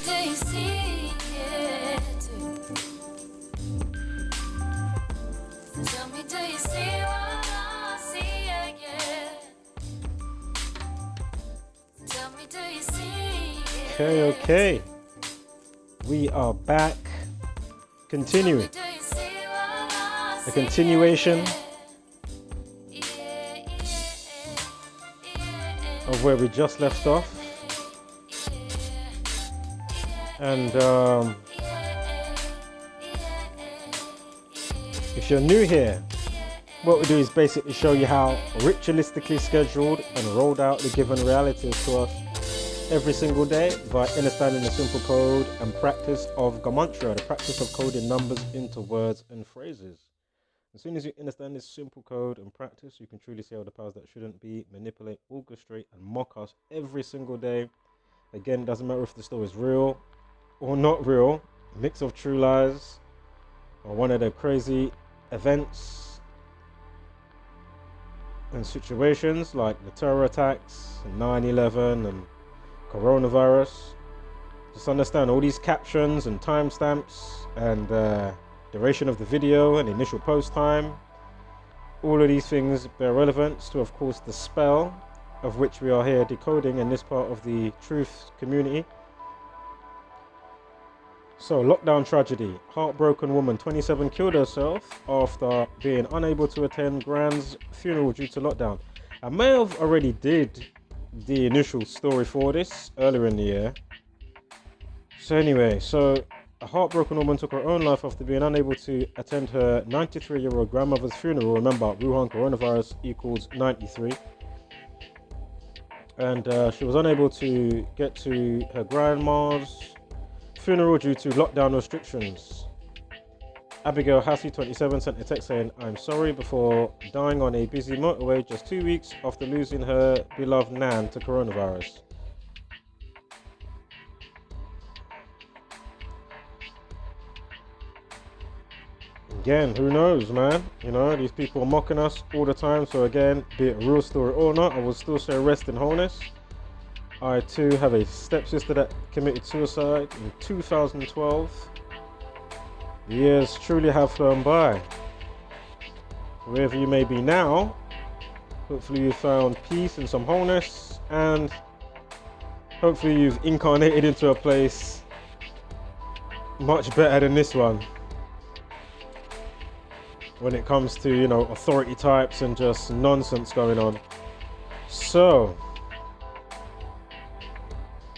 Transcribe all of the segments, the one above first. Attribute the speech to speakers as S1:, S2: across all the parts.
S1: do you see it? Tell me, do you see what I see? Yeah. Tell me, do you see it?
S2: Okay. We are back. Continuing. A continuation of where we just left off. And if you're new here, what we do is basically show you how ritualistically scheduled and rolled out the given reality is to us every single day by understanding the simple code and practice of Gematria, the practice of coding numbers into words and phrases. As soon as you understand this simple code and practice, you can truly see how the powers that shouldn't be manipulate, orchestrate, and mock us every single day. Again, doesn't matter if the story is real or not real, a mix of true lies, or one of the crazy events and situations like the terror attacks, 9/11, and coronavirus. Just understand all these captions and timestamps and duration of the video and initial post time. All of these things bear relevance to, of course, the spell of which we are here decoding in this part of the truth community. So, lockdown tragedy. Heartbroken woman, 27, killed herself after being unable to attend Grand's funeral due to lockdown. I may have already did the initial story for this earlier in the year. So anyway, a heartbroken woman took her own life after being unable to attend her 93-year-old grandmother's funeral. Remember, Wuhan coronavirus equals 93. And she was unable to get to her grandma's funeral due to lockdown restrictions. Abigail Hussey, 27, sent a text saying, "I'm sorry," before dying on a busy motorway just 2 weeks after losing her beloved Nan to coronavirus. Again, who knows, man? You know, these people are mocking us all the time. So again, be it a real story or not, I will still say rest in wholeness. I too have a stepsister that committed suicide in 2012. The years truly have flown by. Wherever you may be now, hopefully you found peace and some wholeness, and hopefully you've incarnated into a place much better than this one when it comes to, you know, authority types and just nonsense going on. So,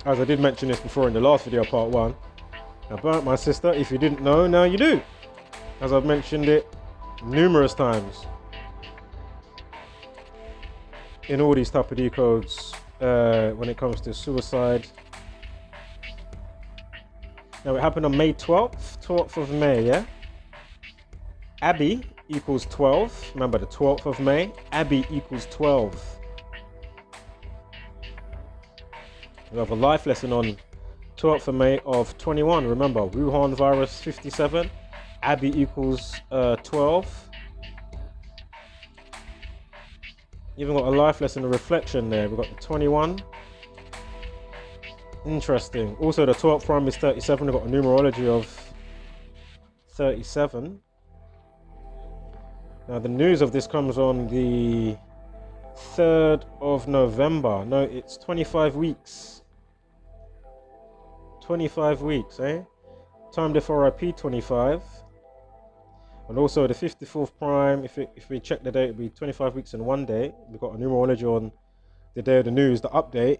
S2: as I did mention this before in the last video, part 1, about my sister, if you didn't know, now you do, as I've mentioned it numerous times in all these type of decodes when it comes to suicide. Now, it happened on May 12th of May, yeah? Abby equals 12. Remember, the 12th of May, Abby equals 12. We have a life lesson on 12th of May of 21. Remember, Wuhan virus 57, Abby equals 12. Even got a life lesson of reflection there. We've got the 21. Interesting. Also, the 12th prime is 37. We've got a numerology of 37. Now, the news of this comes on the 3rd of November. No, it's 25 weeks. 25 weeks, eh? Time diff RIP 25. And also the 54th prime, if we check the date, it'll be 25 weeks and 1 day. We've got a numerology on the day of the news, the update.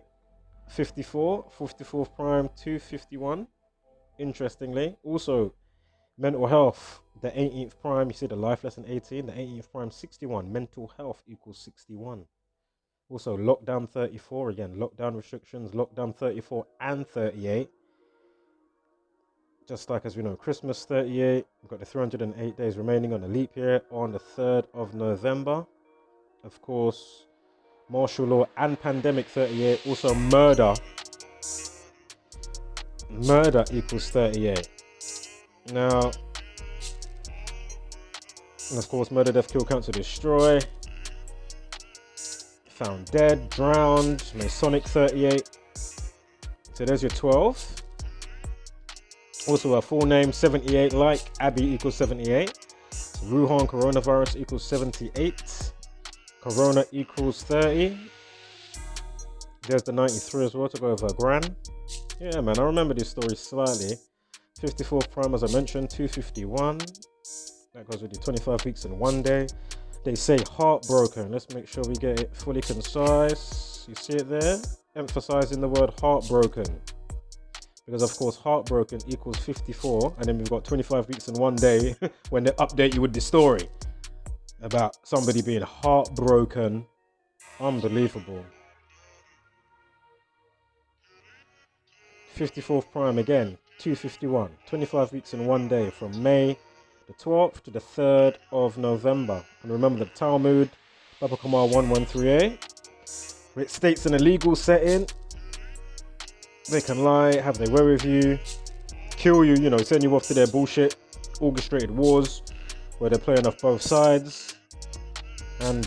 S2: 54, 54th prime, 251. Interestingly. Also, mental health, the 18th prime, you see the life lesson 18, the 18th prime 61. Mental health equals 61. Also, lockdown 34, again, lockdown restrictions, lockdown 34 and 38. Just like as we know, Christmas 38, we've got the 308 days remaining on the leap year on the 3rd of November. Of course, martial law and pandemic 38. Also, murder. Murder equals 38. Now, and of course, murder, death, kill, cancel, destroy. Found dead, drowned, Masonic 38. So there's your 12. Also her full name 78, like Abby equals 78. Wuhan coronavirus equals 78. Corona equals 30. There's the 93 as well to go over Gran. Yeah, man, I remember this story slightly. 54th prime, as I mentioned, 251. That goes with the 25 weeks in 1 day. They say heartbroken. Let's make sure we get it fully concise. You see it there? Emphasizing the word heartbroken. Because, of course, heartbroken equals 54. And then we've got 25 weeks in 1 day when they update you with the story about somebody being heartbroken. Unbelievable. 54th prime again, 251. 25 weeks in 1 day from May the 12th to the 3rd of November. And remember the Talmud, Baba Kamar 113a. It states in a legal setting, they can lie, have their way with you, kill you, send you off to their bullshit, orchestrated wars, where they're playing off both sides. And,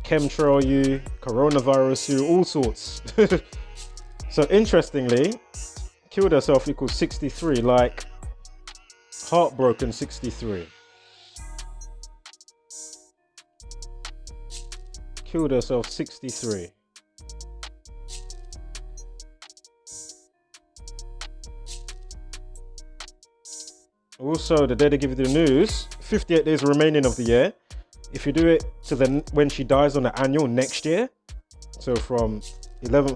S2: chemtrail you, coronavirus you, all sorts. So interestingly, killed herself equals 63, like heartbroken 63. Killed herself 63. Also, the day they give you the news, 58 days remaining of the year. If you do it to when she dies on the annual next year, so from 3rd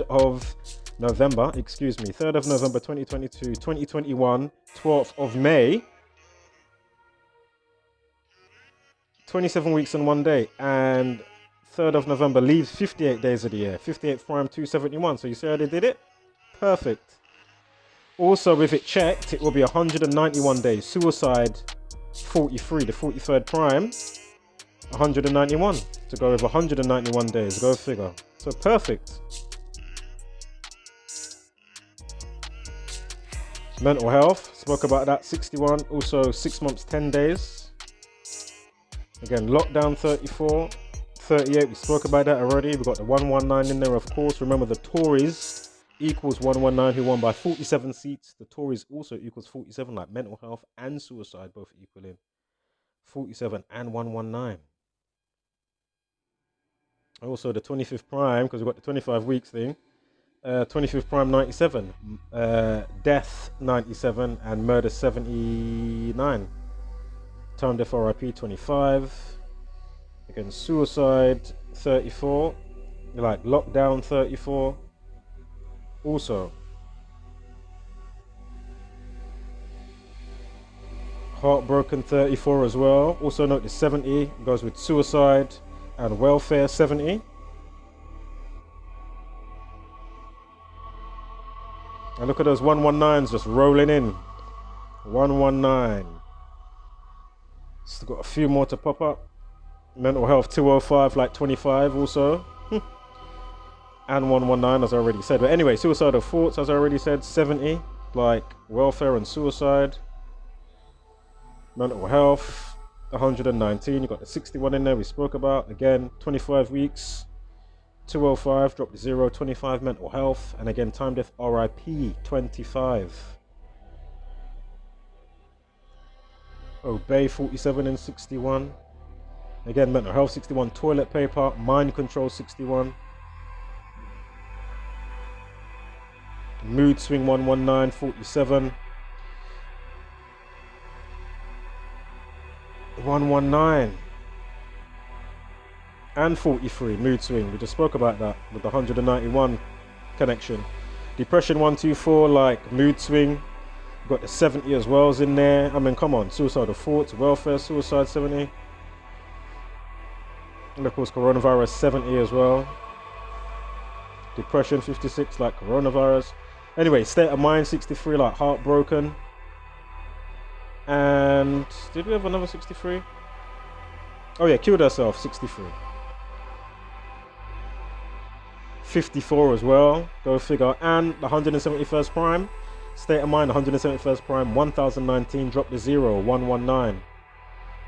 S2: of November 2022, 2021, 12th of May, 27 weeks and 1 day, and 3rd of November leaves 58 days of the year, 58th prime 271. So you see how they did it? Perfect. Also, with it checked, it will be 191 days. Suicide 43, the 43rd prime, 191 to go with 191 days. Go figure. So perfect. Mental health, spoke about that, 61. Also 6 months, 10 days. Again, lockdown 34, 38. We spoke about that already. We got the 119 in there, of course. Remember the Tories equals 119, who won by 47 seats. The Tories also equals 47, like mental health and suicide both equaling 47 and 119. Also the 25th prime, because we've got the 25 weeks thing. 25th prime 97, death 97, and murder 79. Time death RIP 25. Again, suicide 34, like lockdown 34. Also, heartbroken 34 as well. Also note the 70 goes with suicide and welfare 70. And look at those 119s just rolling in. 119. Still got a few more to pop up. Mental health 205, like 25 also. And 119, as I already said. But anyway, suicidal thoughts, as I already said, 70, like welfare and suicide. Mental health 119. You got the 61 in there we spoke about. Again, 25 weeks. 205, drop to 0, 25 mental health, and again time death RIP 25. Obey 47 and 61. Again mental health 61, toilet paper, mind control 61. Mood swing 119, 47. 119. And 43, mood swing. We just spoke about that with the 191 connection. Depression 124, like mood swing. We've got the 70 as well is in there. I mean, come on, suicidal thoughts, welfare, suicide 70. And of course, coronavirus 70 as well. Depression 56, like coronavirus. Anyway, state of mind 63, like heartbroken. And did we have another 63? Oh yeah, killed herself 63. 54 as well, go figure. And the 171st prime, state of mind 171st prime 1019, drop to 0, 119.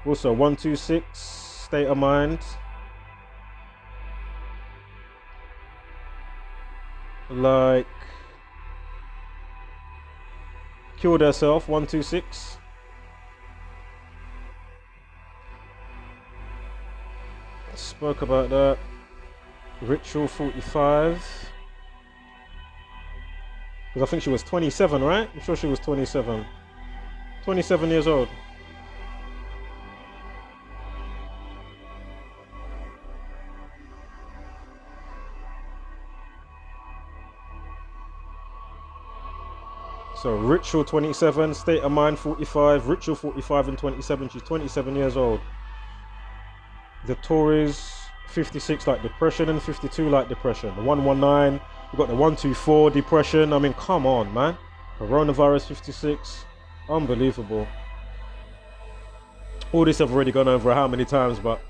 S2: Also 126, state of mind. like killed herself, 126. Spoke about that. Ritual, 45. Because I think she was 27, right? I'm sure she was 27. 27 years old. So Ritual 27, State of Mind 45, Ritual 45 and 27. She's 27 years old. The Tories 56 like depression and 52 like depression. The 119, we've got the 124 depression. I mean, come on, man. Coronavirus 56, unbelievable. All this I've already gone over how many times, but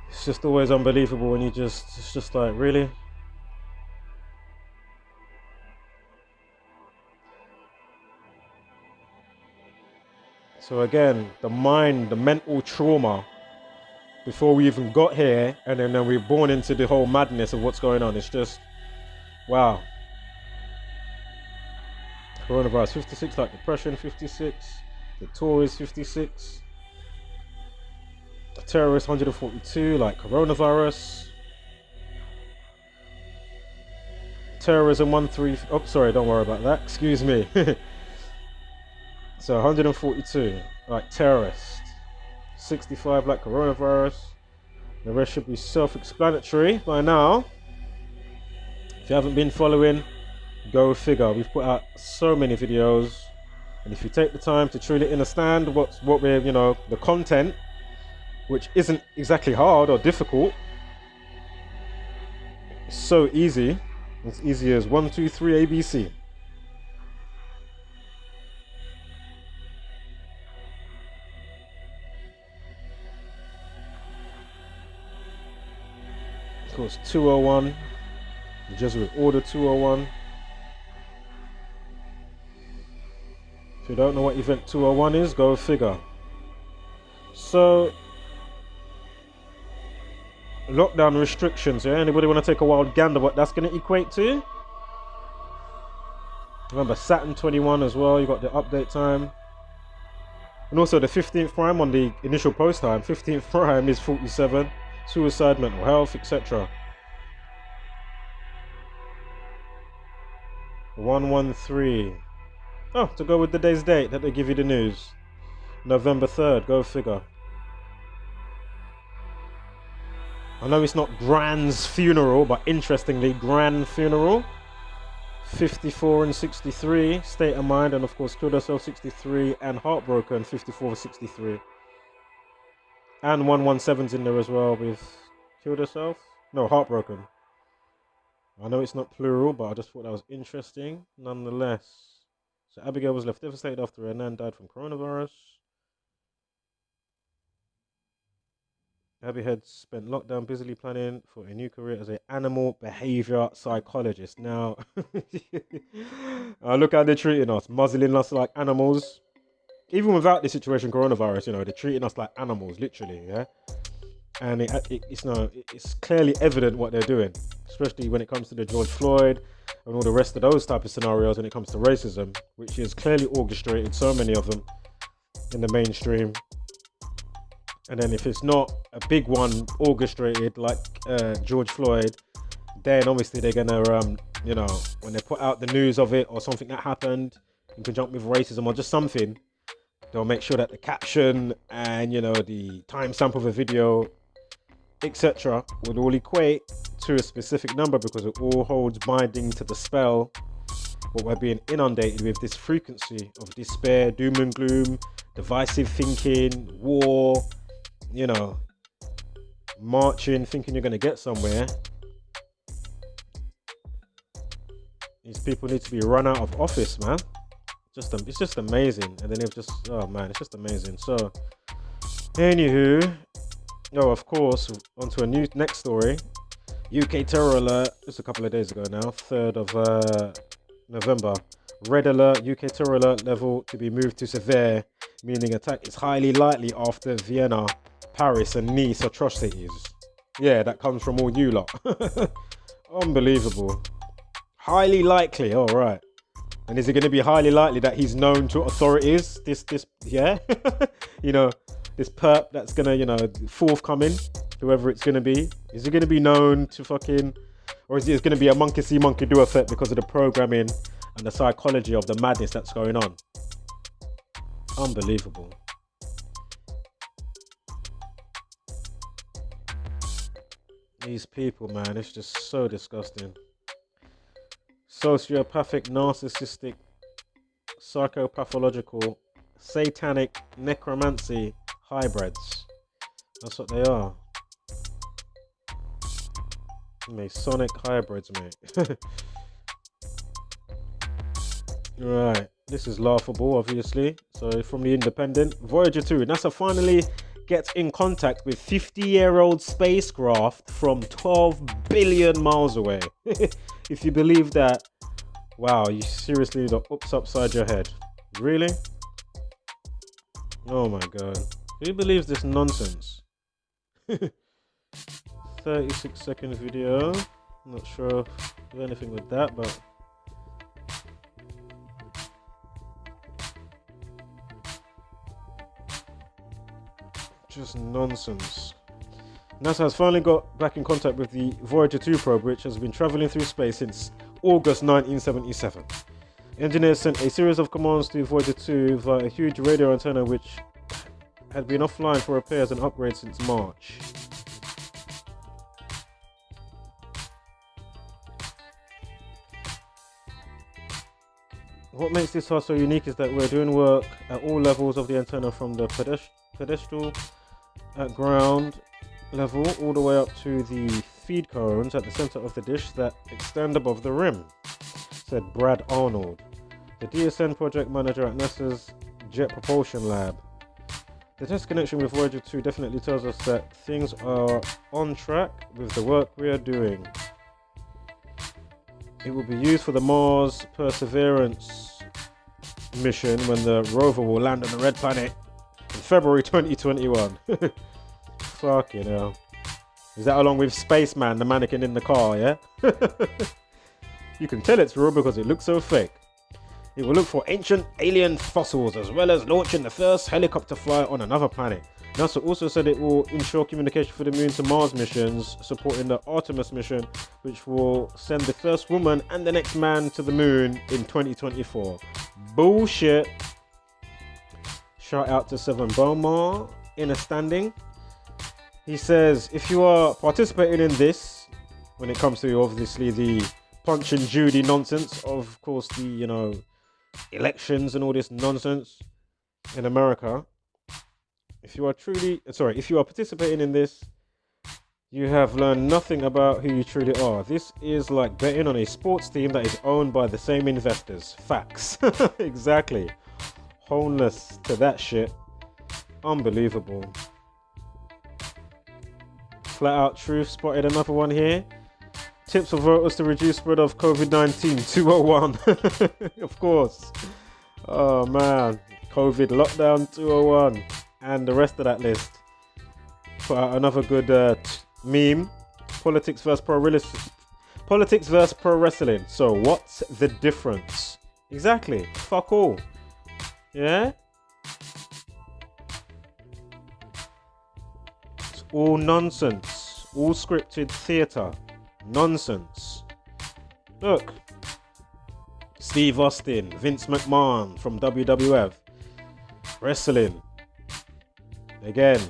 S2: it's just always unbelievable when it's just like, really? So again, the mind, the mental trauma before we even got here, and then we're born into the whole madness of what's going on. It's just, wow. Coronavirus 56 like depression, 56. The Tories 56. The Terrorist 142 like coronavirus. Terrorism 13. Oh, sorry, don't worry about that. Excuse me. So 142 like terrorist, 65 like coronavirus. The rest should be self-explanatory by now. If you haven't been following, go figure. We've put out so many videos, and if you take the time to truly understand what we're, the content, which isn't exactly hard or difficult, it's so easy. It's easy as 1, 2, 3 ABC. Of course, 201, the Jesuit Order 201. If you don't know what Event 201 is, go figure. So, lockdown restrictions, yeah? Anybody want to take a wild gander what that's going to equate to? Remember, Saturn 21 as well, you got the update time. And also the 15th prime on the initial post time, 15th prime is 47. Suicide, mental health, etc. 113. Oh, to go with the day's date that they give you the news. November 3rd, go figure. I know it's not Grand's funeral, but interestingly, Grand funeral. 54 and 63, State of Mind, and of course Killed Herself 63, and Heartbroken 54 63. And 117's in there as well with Killed Herself. No, Heartbroken. I know it's not plural, but I just thought that was interesting nonetheless. So Abigail was left devastated after her nan died from coronavirus. Abby had spent lockdown busily planning for a new career as an animal behavior psychologist. Now, look how they're treating us, muzzling us like animals. Even without the situation coronavirus, they're treating us like animals, literally, yeah? And it's clearly evident what they're doing, especially when it comes to the George Floyd and all the rest of those type of scenarios when it comes to racism, which is clearly orchestrated, so many of them in the mainstream. And then if it's not a big one orchestrated like George Floyd, then obviously they're gonna, when they put out the news of it or something that happened in conjunction with racism or just something, they'll make sure that the caption and, the timestamp of a video, etc., would all equate to a specific number because it all holds binding to the spell. What we're being inundated with, this frequency of despair, doom and gloom, divisive thinking, war, marching, thinking you're going to get somewhere. These people need to be run out of office, man. It's just amazing. And then it's just amazing. So, anywho, of course, onto a new next story. UK terror alert, just a couple of days ago now, 3rd of November. Red alert, UK terror alert level to be moved to severe, meaning attack is highly likely after Vienna, Paris and Nice atrocities. Yeah, that comes from all you lot. Unbelievable. Highly likely. All right. And is it going to be highly likely that he's known to authorities? Yeah. You know, this perp that's going to, you know, forthcoming, whoever it's going to be. Is it going to be known to fucking, or is it going to be a monkey see, monkey do effect because of the programming and the psychology of the madness that's going on? Unbelievable. These people, man, it's just so disgusting. Sociopathic, narcissistic, psychopathological, satanic, necromancy hybrids. That's what they are. Masonic hybrids, mate. Right, this is laughable, obviously. So from the Independent, Voyager 2, NASA finally gets in contact with 50-year-old spacecraft from 12 billion miles away. If you believe that, wow, you seriously need to oops upside your head. Really? Oh my god. Who believes this nonsense? 36-second video. Not sure if anything with that, but just nonsense. NASA has finally got back in contact with the Voyager 2 probe, which has been traveling through space since August 1977. Engineers sent a series of commands to Voyager 2 via a huge radio antenna which had been offline for repairs and upgrades since March. What makes this task so unique is that we're doing work at all levels of the antenna, from the pedestal at ground level all the way up to the feed cones at the center of the dish that extend above the rim, said Brad Arnold, the DSN project manager at NASA's Jet Propulsion Lab. The test connection with Voyager 2 definitely tells us that things are on track with the work we are doing. It will be used for the Mars Perseverance mission when the rover will land on the Red Planet in February 2021. Fucking hell. Is that along with Spaceman, the mannequin in the car, yeah? You can tell it's real because it looks so fake. It will look for ancient alien fossils as well as launching the first helicopter flight on another planet. NASA also said it will ensure communication for the Moon to Mars missions, supporting the Artemis mission, which will send the first woman and the next man to the Moon in 2024. Bullshit. Shout out to Seven Belmar in a standing. He says, if you are participating in this, when it comes to obviously the Punch and Judy nonsense, of course the, you know, elections and all this nonsense in America, if you are participating in this, you have learned nothing about who you truly are. This is like betting on a sports team that is owned by the same investors. Facts. Exactly. Homeless to that shit. Unbelievable. Flat out truth spotted another one here. Tips for voters to reduce spread of COVID-19 201. Of course. Oh man. COVID lockdown 201. And the rest of that list. Put out another good meme. Politics versus pro wrestling. So what's the difference? Exactly. Fuck all. Yeah? It's all nonsense. All scripted theatre. Nonsense. Look. Steve Austin, Vince McMahon from WWF. Wrestling. Again.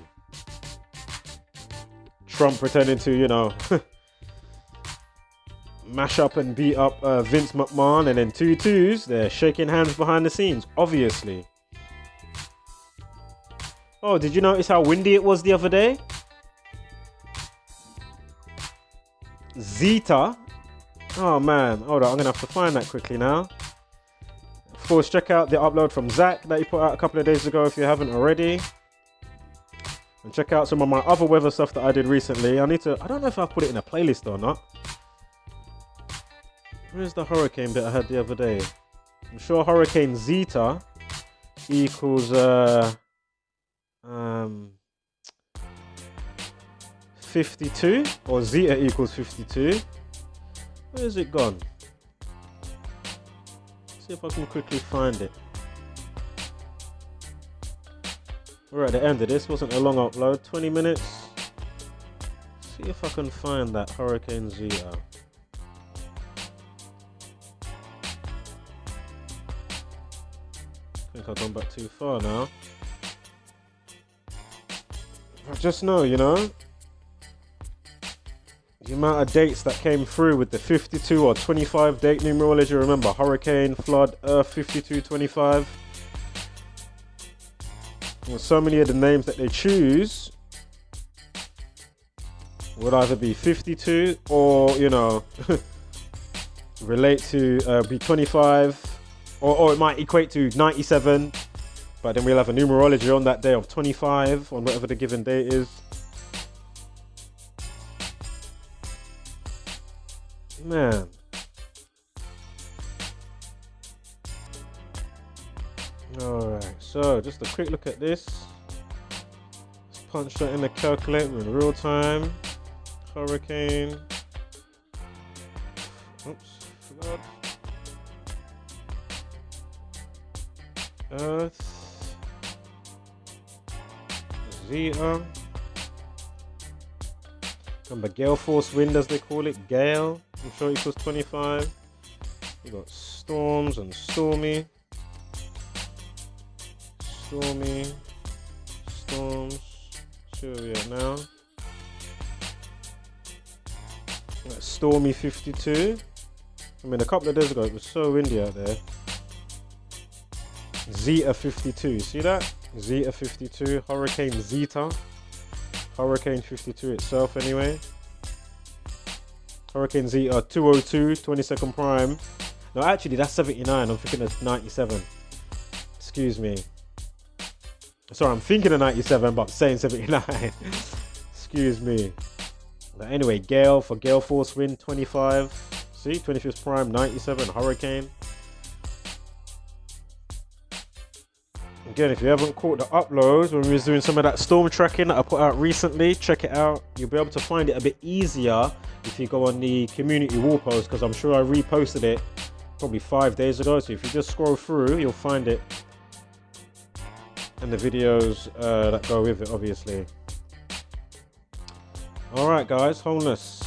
S2: Trump pretending to, you know, mash up and beat up Vince McMahon, and then 2-2s, they're shaking hands behind the scenes, obviously. Oh, did you notice how windy it was the other day? Zeta. Oh man, hold on, I'm gonna have to find that quickly now. Of course, check out the upload from Zach that he put out a couple of days ago if you haven't already. And check out some of my other weather stuff that I did recently. I don't know if I've put it in a playlist or not. Where's the hurricane bit I had the other day? I'm sure Hurricane Zeta equals 52, or Zeta equals 52. Where's it gone? See if I can quickly find it. We're at the end of this. Wasn't a long upload. 20 minutes. See if I can find that Hurricane Zeta. I think I've gone back too far now. I just know, you know, the amount of dates that came through with the 52 or 25 date numerology. Remember, hurricane, flood, earth, 52, 25. And so many of the names that they choose would either be 52 or, you know, relate to be 25, or it might equate to 97. But then we'll have a numerology on that day of 25 on whatever the given date is. Man. Alright, so just a quick look at this. Let's punch that in the calculator in real time. Hurricane. Oops, flood. Earth. Zeta. Remember, gale force wind as they call it, gale. I'm sure equals 25. We got storms and stormy. Stormy. Storms. See where we at now. That's stormy 52. I mean, a couple of days ago it was so windy out there. Zeta 52. See that? Zeta 52. Hurricane Zeta. Hurricane 52 itself anyway. Hurricane Zeta 202, 22nd prime. No, actually that's 79. I'm thinking of 97. Excuse me. Sorry, I'm thinking of 97, but I'm saying 79. Excuse me. But anyway, gale for gale force wind 25. See, 25th prime, 97, hurricane. Again, if you haven't caught the uploads when we was doing some of that storm tracking that I put out recently, check it out. You'll be able to find it a bit easier if you go on the community wall post, because I'm sure I reposted it probably 5 days ago. So if you just scroll through, you'll find it, and the videos that go with it, obviously. All right, guys, wholeness.